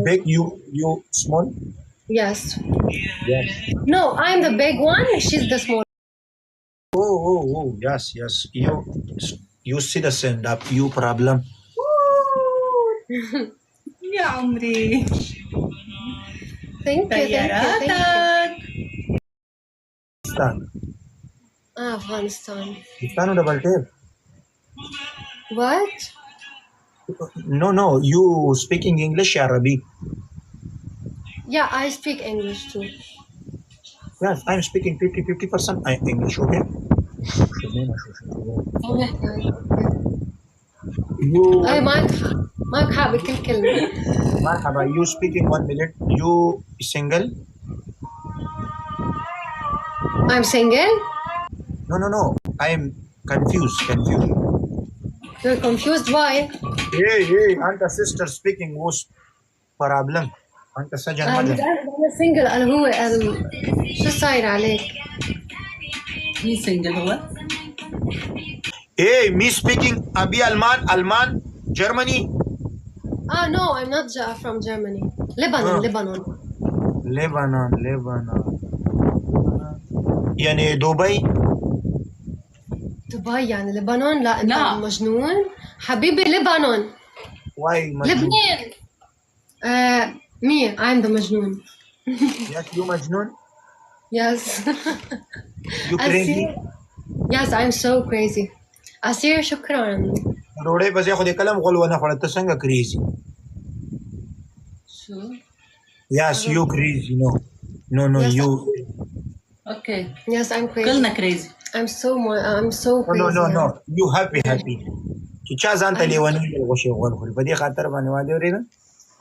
Big, you small? Yes. Yes. No, I'm the big one. She's the small. Oh, yes, yes. You see the stand up, you problem. يا عمري Thank you. طياراتك. Pakistan. Afghanistan. Pakistan double tap. What? No. You speaking English, Arabic. Yeah, I speak English too. Yes, I'm speaking 50% English, okay? You أي ما بحب كل كلمة. مرحبا, you speaking 1 minute. You single? I'm single. No. I'm confused. You're confused. Why? Hey, أنت sister speaking was problem. أنت سجن مدن. أنا single. أنا هو شو صاير عليك؟ مين سنجل هو؟ Hey, me speaking أبي ألمان Germany. No, I'm not from Germany. Lebanon. Lebanon. يعني دبي. دبي يعني لبنان؟ لا أنت لا. مجنون حبيبي. لبنان. Why مجنون؟ لبنان. Me, I'm the مجنون. Yes, you مجنون. Yes. You crazy. Yes, I'm so crazy. أسير شكرا. روڑے بس ياخد كلام غلو أنا فرت تسنغ crazy. شو؟ Yes, you crazy. No, Yes, you. اوكي Yes, I'm crazy. كلنا كريزي. I'm so crazy. No. You happy. چا ځان ته لیونی غوښه غول په دې خاطر باندې واده ورینه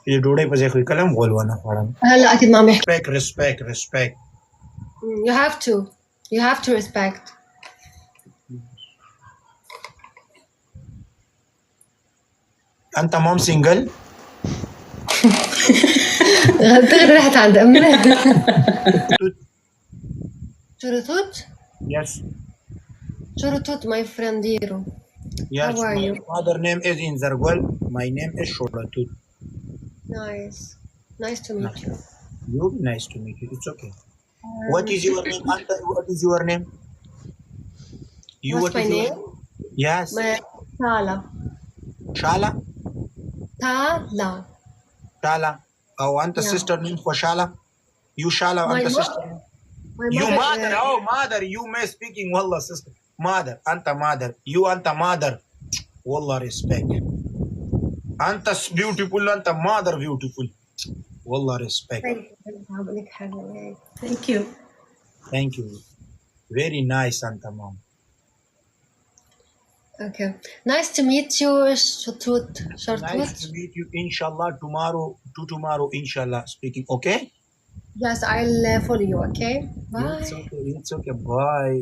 چې ډوډۍ په ځای خو کلم غول ونه خوړم. هلا أكيد ما محتاج. Respect. You have to respect. أنت مام سنجل؟ غير رحت عند أمي. شرطوت. Yes. شرطوت my friend Diro. Yes. How are My you? father name is Inzargol. My name is Shoratut. Nice to meet you. You nice to meet you. It's okay. What is your name? Anta, what is your name? What's my name? Yes. Tala. Shala? Tala. Oh, Anta Yeah. sister name for Shala? You Shala, My Anta mom- sister name? My You mother. mother. Mother. You may speaking wallah sister. Mother. Anta mother. You Anta mother. Wallah respect. Anta beautiful. Anta mother beautiful. Wallah respect. ثانك يو. Thank you. Very nice, Anta mom. Okay. Nice to meet you, Shortut. Nice to meet you. Inshallah, tomorrow, inshallah, speaking. Okay? Yes, I'll follow you, okay? Bye. It's okay. Bye.